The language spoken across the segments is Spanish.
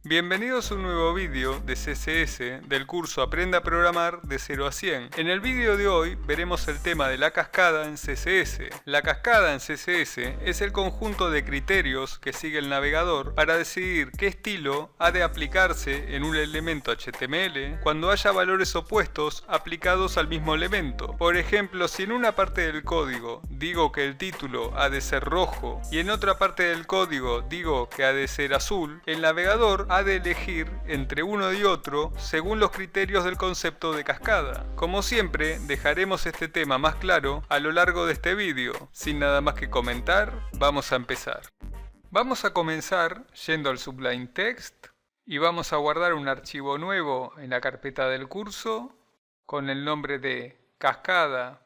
Bienvenidos a un nuevo vídeo de CSS del curso Aprenda a programar de 0 a 100. En el vídeo de hoy veremos el tema de la cascada en CSS. La cascada en CSS es el conjunto de criterios que sigue el navegador para decidir qué estilo ha de aplicarse en un elemento HTML cuando haya valores opuestos aplicados al mismo elemento. Por ejemplo, si en una parte del código digo que el título ha de ser rojo y en otra parte del código digo que ha de ser azul, el navegador ha de elegir entre uno y otro según los criterios del concepto de cascada. Como siempre, dejaremos este tema más claro a lo largo de este vídeo. Sin nada más que comentar, vamos a empezar. Vamos a comenzar yendo al Sublime Text y vamos a guardar un archivo nuevo en la carpeta del curso con el nombre de cascada.html.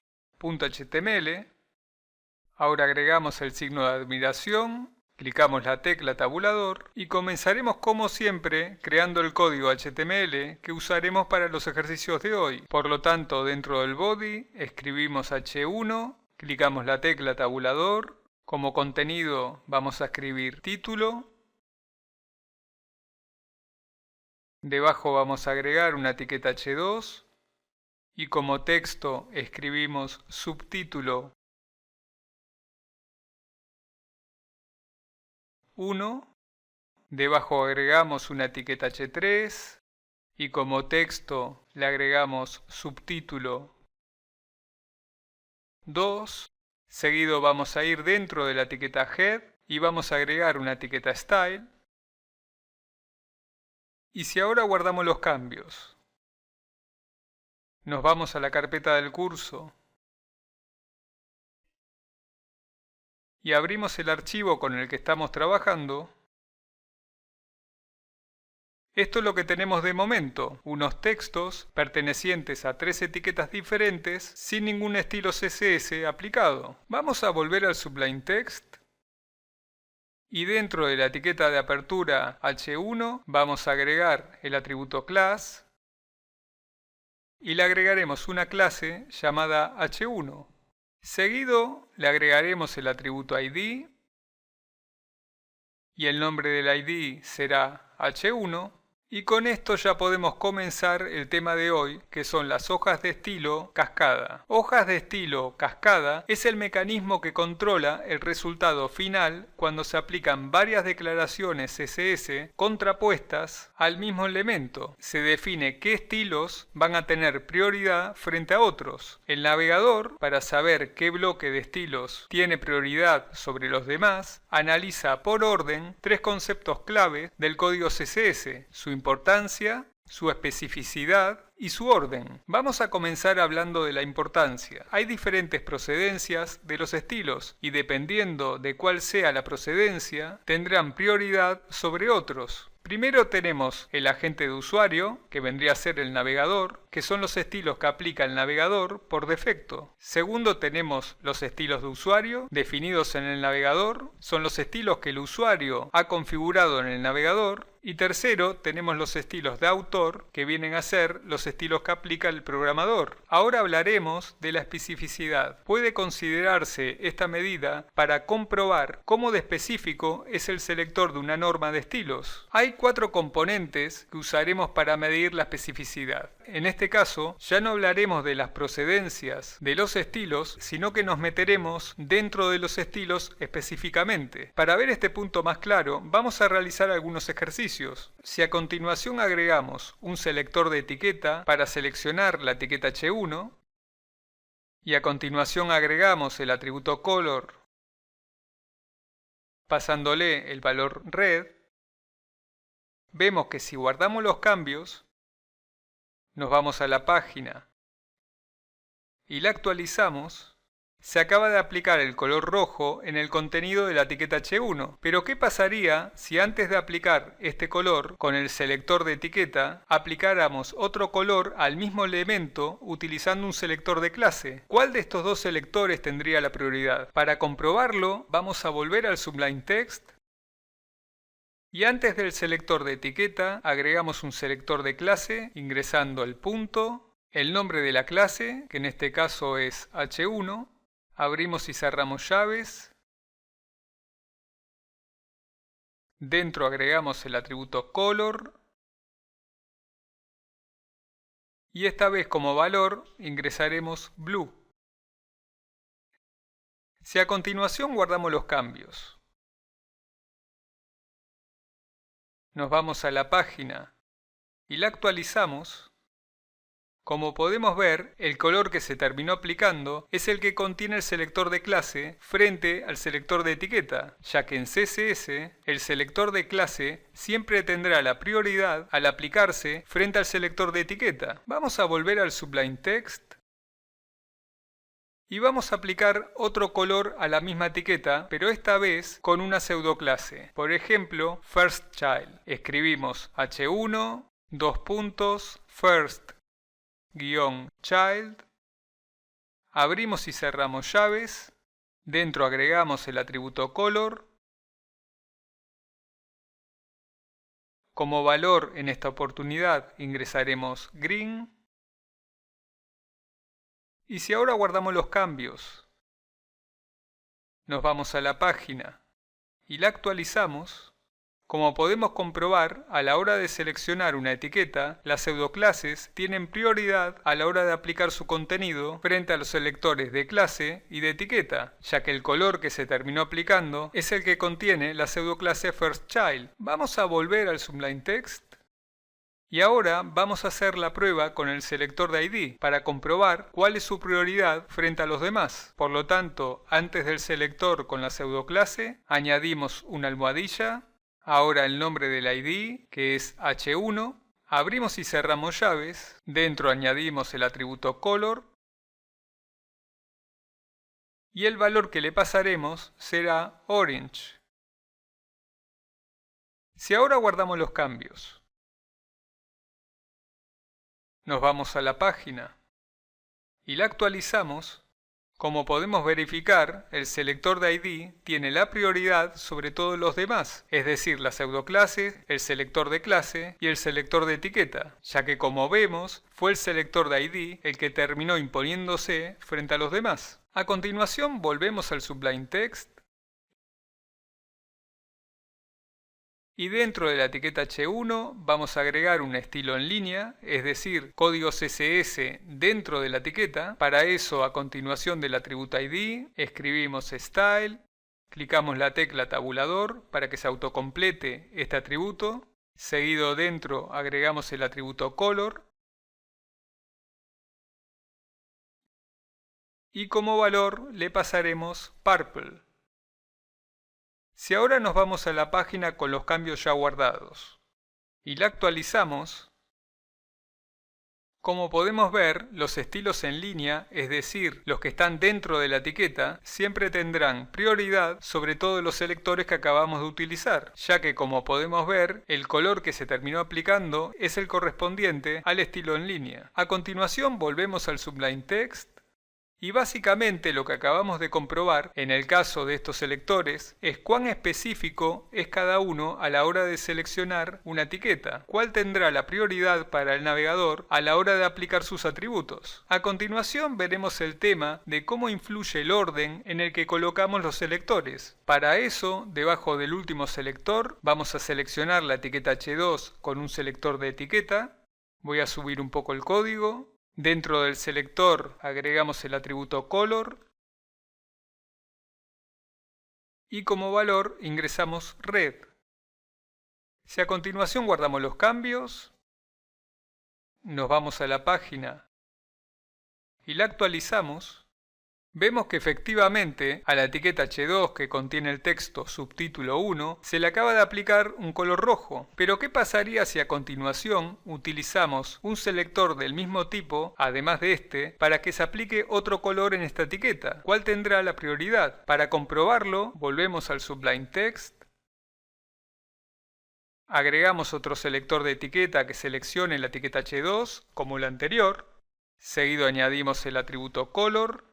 Ahora agregamos el signo de admiración. Clicamos la tecla tabulador y comenzaremos como siempre creando el código HTML que usaremos para los ejercicios de hoy. Por lo tanto, dentro del body escribimos H1, clicamos la tecla tabulador, como contenido vamos a escribir título, debajo vamos a agregar una etiqueta H2 y como texto escribimos subtítulo 1, debajo agregamos una etiqueta H3 y como texto le agregamos subtítulo 2, seguido vamos a ir dentro de la etiqueta Head y vamos a agregar una etiqueta Style. Y si ahora guardamos los cambios, nos vamos a la carpeta del curso y abrimos el archivo con el que estamos trabajando, esto es lo que tenemos de momento, unos textos pertenecientes a 3 etiquetas diferentes sin ningún estilo CSS aplicado. Vamos a volver al Sublime Text y dentro de la etiqueta de apertura H1 vamos a agregar el atributo class y le agregaremos una clase llamada H1. Seguido le agregaremos el atributo ID y el nombre del ID será H1 y con esto ya podemos comenzar el tema de hoy, que son las hojas de estilo cascada. Hojas de estilo cascada es el mecanismo que controla el resultado final cuando se aplican varias declaraciones CSS contrapuestas al mismo elemento. Se define qué estilos van a tener prioridad frente a otros. El navegador, para saber qué bloque de estilos tiene prioridad sobre los demás, analiza por orden 3 conceptos clave del código CSS: su importancia, su especificidad y su orden. Vamos a comenzar hablando de la importancia. Hay diferentes procedencias de los estilos y dependiendo de cuál sea la procedencia, tendrán prioridad sobre otros. Primero tenemos el agente de usuario, que vendría a ser el navegador, que son los estilos que aplica el navegador por defecto. Segundo tenemos los estilos de usuario, definidos en el navegador, son los estilos que el usuario ha configurado en el navegador. Y tercero, tenemos los estilos de autor, que vienen a ser los estilos que aplica el programador. Ahora hablaremos de la especificidad. Puede considerarse esta medida para comprobar cómo de específico es el selector de una norma de estilos. Hay 4 componentes que usaremos para medir la especificidad. En este caso, ya no hablaremos de las procedencias de los estilos, sino que nos meteremos dentro de los estilos específicamente. Para ver este punto más claro, vamos a realizar algunos ejercicios. Si a continuación agregamos un selector de etiqueta para seleccionar la etiqueta H1 y a continuación agregamos el atributo color pasándole el valor red, vemos que si guardamos los cambios, nos vamos a la página y la actualizamos, se acaba de aplicar el color rojo en el contenido de la etiqueta H1. Pero ¿qué pasaría si antes de aplicar este color con el selector de etiqueta aplicáramos otro color al mismo elemento utilizando un selector de clase? ¿Cuál de estos 2 selectores tendría la prioridad? Para comprobarlo vamos a volver al Sublime Text y antes del selector de etiqueta agregamos un selector de clase ingresando el punto, el nombre de la clase, que en este caso es H1, abrimos y cerramos llaves, Dentro agregamos el atributo color. Y esta vez como valor ingresaremos blue. Si a continuación guardamos los cambios, nos vamos a la página y la actualizamos, como podemos ver, el color que se terminó aplicando es el que contiene el selector de clase frente al selector de etiqueta, ya que en CSS el selector de clase siempre tendrá la prioridad al aplicarse frente al selector de etiqueta. Vamos a volver al Sublime Text y vamos a aplicar otro color a la misma etiqueta, pero esta vez con una pseudoclase. Por ejemplo, firstChild. Escribimos h1, first-child, abrimos y cerramos llaves, dentro agregamos el atributo color, como valor en esta oportunidad ingresaremos green, y si ahora guardamos los cambios, nos vamos a la página y la actualizamos, como podemos comprobar, a la hora de seleccionar una etiqueta, las pseudoclases tienen prioridad a la hora de aplicar su contenido frente a los selectores de clase y de etiqueta, ya que el color que se terminó aplicando es el que contiene la pseudoclase firstChild. Vamos a volver al Sublime Text y ahora vamos a hacer la prueba con el selector de ID para comprobar cuál es su prioridad frente a los demás. Por lo tanto, antes del selector con la pseudoclase, añadimos una almohadilla. Ahora el nombre del ID, que es h1, abrimos y cerramos llaves, dentro añadimos el atributo color y el valor que le pasaremos será orange. Si ahora guardamos los cambios, nos vamos a la página y la actualizamos, como podemos verificar, el selector de ID tiene la prioridad sobre todos los demás, es decir, la pseudoclase, el selector de clase y el selector de etiqueta, ya que como vemos, fue el selector de ID el que terminó imponiéndose frente a los demás. A continuación volvemos al Sublime Text y dentro de la etiqueta H1 vamos a agregar un estilo en línea, es decir, código CSS dentro de la etiqueta. Para eso, a continuación del atributo ID, escribimos Style, clicamos la tecla tabulador para que se autocomplete este atributo. Seguido dentro agregamos el atributo Color. Y como valor le pasaremos Purple. Si ahora nos vamos a la página con los cambios ya guardados y la actualizamos, como podemos ver, los estilos en línea, es decir, los que están dentro de la etiqueta, siempre tendrán prioridad sobre todos los selectores que acabamos de utilizar, ya que como podemos ver, el color que se terminó aplicando es el correspondiente al estilo en línea. A continuación volvemos al Sublime Text. Y básicamente lo que acabamos de comprobar en el caso de estos selectores es cuán específico es cada uno a la hora de seleccionar una etiqueta, cuál tendrá la prioridad para el navegador a la hora de aplicar sus atributos. A continuación veremos el tema de cómo influye el orden en el que colocamos los selectores. Para eso, debajo del último selector, vamos a seleccionar la etiqueta H2 con un selector de etiqueta. Voy a subir un poco el código. Dentro del selector agregamos el atributo color y como valor ingresamos red. Si a continuación guardamos los cambios, nos vamos a la página y la actualizamos, vemos que efectivamente a la etiqueta H2 que contiene el texto subtítulo 1 se le acaba de aplicar un color rojo. Pero ¿qué pasaría si a continuación utilizamos un selector del mismo tipo, además de este, para que se aplique otro color en esta etiqueta? ¿Cuál tendrá la prioridad? Para comprobarlo, volvemos al Sublime Text. Agregamos otro selector de etiqueta que seleccione la etiqueta H2 como la anterior. Seguido añadimos el atributo color.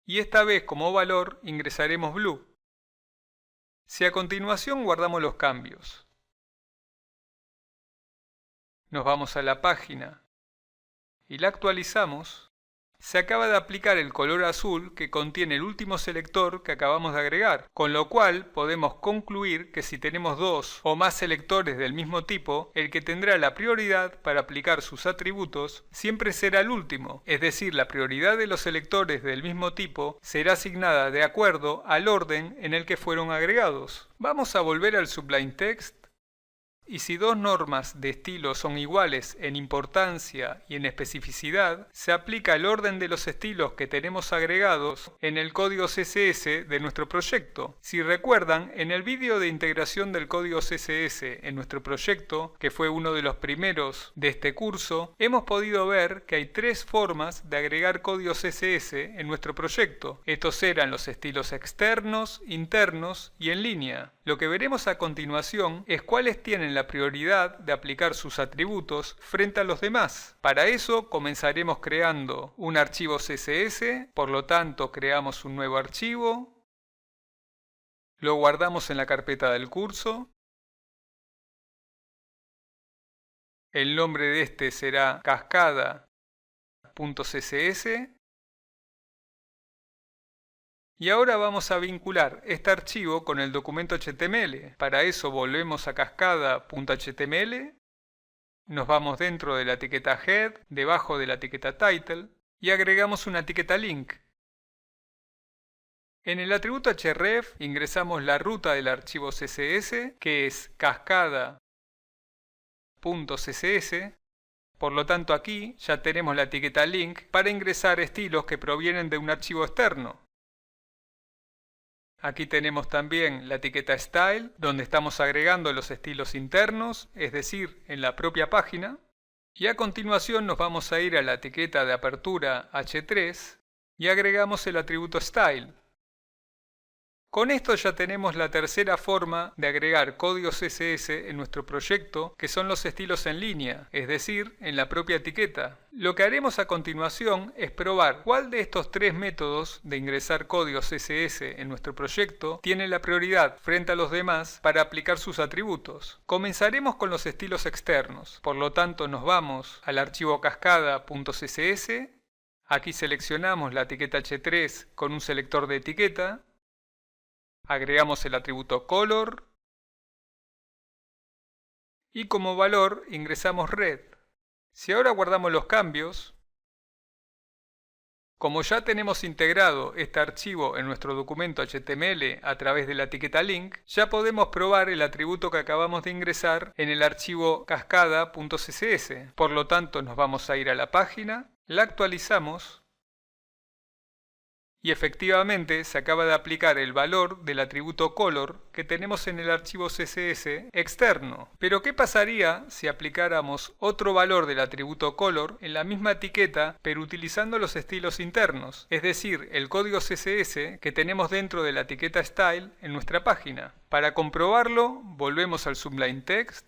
Y esta vez como valor ingresaremos blue. Si a continuación guardamos los cambios, nos vamos a la página y la actualizamos, se acaba de aplicar el color azul que contiene el último selector que acabamos de agregar, con lo cual podemos concluir que si tenemos dos o más selectores del mismo tipo, el que tendrá la prioridad para aplicar sus atributos siempre será el último, es decir, la prioridad de los selectores del mismo tipo será asignada de acuerdo al orden en el que fueron agregados. Vamos a volver al Sublime Text. Y si dos normas de estilo son iguales en importancia y en especificidad, se aplica el orden de los estilos que tenemos agregados en el código CSS de nuestro proyecto. Si recuerdan, en el vídeo de integración del código CSS en nuestro proyecto, que fue uno de los primeros de este curso, hemos podido ver que hay tres formas de agregar código CSS en nuestro proyecto. Estos eran los estilos externos, internos y en línea. Lo que veremos a continuación es cuáles tienen la prioridad de aplicar sus atributos frente a los demás. Para eso comenzaremos creando un archivo CSS, por lo tanto creamos un nuevo archivo, lo guardamos en la carpeta del curso, el nombre de este será cascada.css. Y ahora vamos a vincular este archivo con el documento HTML. Para eso volvemos a cascada.html, nos vamos dentro de la etiqueta head, debajo de la etiqueta title, y agregamos una etiqueta link. En el atributo href ingresamos la ruta del archivo CSS, que es cascada.css. Por lo tanto aquí ya tenemos la etiqueta link para ingresar estilos que provienen de un archivo externo. Aquí tenemos también la etiqueta Style, donde estamos agregando los estilos internos, es decir, en la propia página. Y a continuación nos vamos a ir a la etiqueta de apertura H3 y agregamos el atributo Style. Con esto ya tenemos la tercera forma de agregar código CSS en nuestro proyecto, que son los estilos en línea, es decir, en la propia etiqueta. Lo que haremos a continuación es probar cuál de estos tres métodos de ingresar código CSS en nuestro proyecto tiene la prioridad frente a los demás para aplicar sus atributos. Comenzaremos con los estilos externos, por lo tanto nos vamos al archivo cascada.css, aquí seleccionamos la etiqueta H3 con un selector de etiqueta, agregamos el atributo color y como valor ingresamos red. Si ahora guardamos los cambios, como ya tenemos integrado este archivo en nuestro documento HTML a través de la etiqueta link, ya podemos probar el atributo que acabamos de ingresar en el archivo cascada.css. Por lo tanto, nos vamos a ir a la página, la actualizamos y efectivamente se acaba de aplicar el valor del atributo color que tenemos en el archivo CSS externo. Pero ¿qué pasaría si aplicáramos otro valor del atributo color en la misma etiqueta pero utilizando los estilos internos? Es decir, el código CSS que tenemos dentro de la etiqueta Style en nuestra página. Para comprobarlo, volvemos al Sublime Text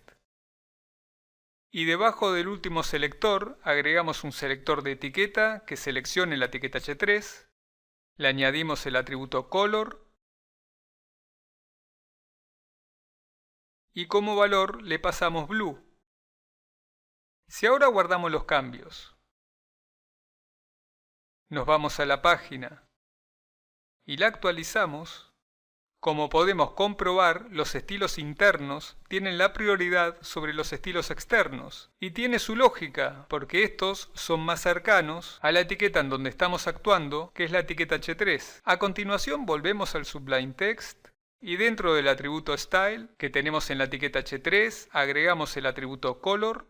y debajo del último selector agregamos un selector de etiqueta que seleccione la etiqueta H3. Le añadimos el atributo color y como valor le pasamos blue. Si ahora guardamos los cambios, nos vamos a la página y la actualizamos, como podemos comprobar, los estilos internos tienen la prioridad sobre los estilos externos. Y tiene su lógica, porque estos son más cercanos a la etiqueta en donde estamos actuando, que es la etiqueta H3. A continuación volvemos al Sublime Text y dentro del atributo Style que tenemos en la etiqueta H3 agregamos el atributo Color,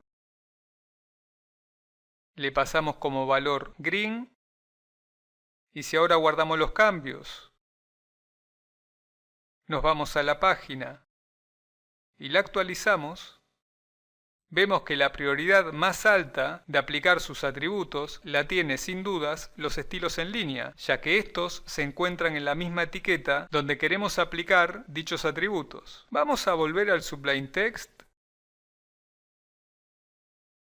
le pasamos como valor Green y si ahora guardamos los cambios, nos vamos a la página y la actualizamos, vemos que la prioridad más alta de aplicar sus atributos la tiene sin dudas los estilos en línea, ya que estos se encuentran en la misma etiqueta donde queremos aplicar dichos atributos. Vamos a volver al Sublime Text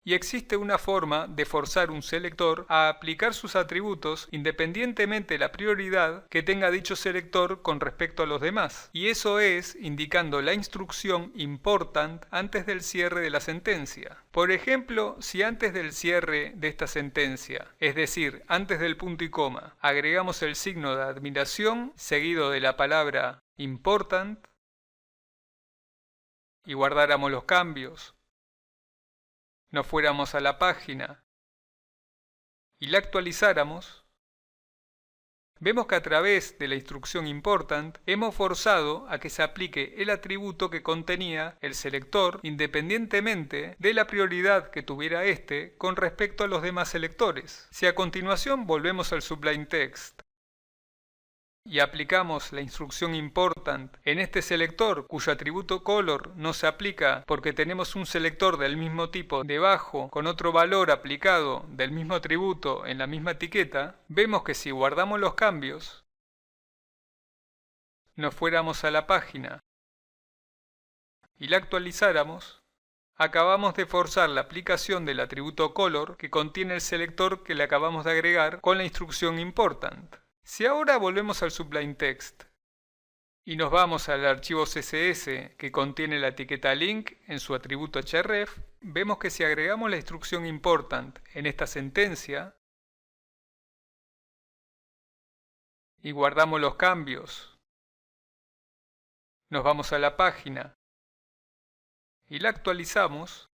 y existe una forma de forzar un selector a aplicar sus atributos independientemente de la prioridad que tenga dicho selector con respecto a los demás, y eso es indicando la instrucción important antes del cierre de la sentencia. Por ejemplo, si antes del cierre de esta sentencia, es decir, antes del punto y coma, agregamos el signo de admiración seguido de la palabra important y guardáramos los cambios, nos fuéramos a la página y la actualizáramos, vemos que a través de la instrucción important hemos forzado a que se aplique el atributo que contenía el selector independientemente de la prioridad que tuviera este con respecto a los demás selectores. Si a continuación volvemos al Sublime Text y aplicamos la instrucción important en este selector cuyo atributo color no se aplica porque tenemos un selector del mismo tipo debajo con otro valor aplicado del mismo atributo en la misma etiqueta, vemos que si guardamos los cambios, nos fuéramos a la página y la actualizáramos, acabamos de forzar la aplicación del atributo color que contiene el selector que le acabamos de agregar con la instrucción important. Si ahora volvemos al Sublime Text y nos vamos al archivo CSS que contiene la etiqueta link en su atributo href, vemos que si agregamos la instrucción important en esta sentencia y guardamos los cambios, nos vamos a la página y la actualizamos,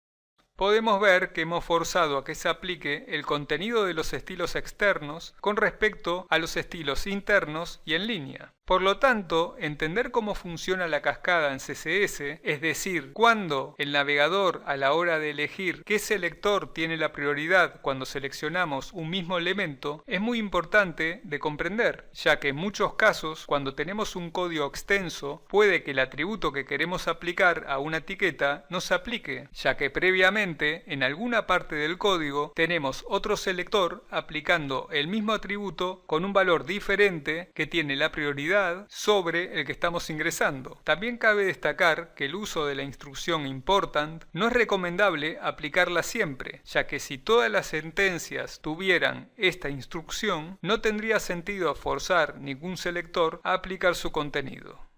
podemos ver que hemos forzado a que se aplique el contenido de los estilos externos con respecto a los estilos internos y en línea. Por lo tanto, entender cómo funciona la cascada en CSS, es decir, cuándo el navegador a la hora de elegir qué selector tiene la prioridad cuando seleccionamos un mismo elemento, es muy importante de comprender, ya que en muchos casos, cuando tenemos un código extenso, puede que el atributo que queremos aplicar a una etiqueta no se aplique, ya que previamente en alguna parte del código tenemos otro selector aplicando el mismo atributo con un valor diferente que tiene la prioridad sobre el que estamos ingresando. También cabe destacar que el uso de la instrucción important no es recomendable aplicarla siempre, ya que si todas las sentencias tuvieran esta instrucción, no tendría sentido forzar ningún selector a aplicar su contenido.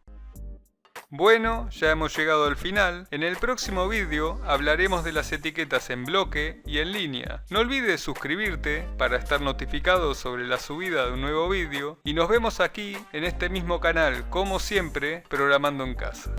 Bueno, ya hemos llegado al final. En el próximo vídeo hablaremos de las etiquetas en bloque y en línea. No olvides suscribirte para estar notificado sobre la subida de un nuevo vídeo y nos vemos aquí en este mismo canal, como siempre, programando en casa.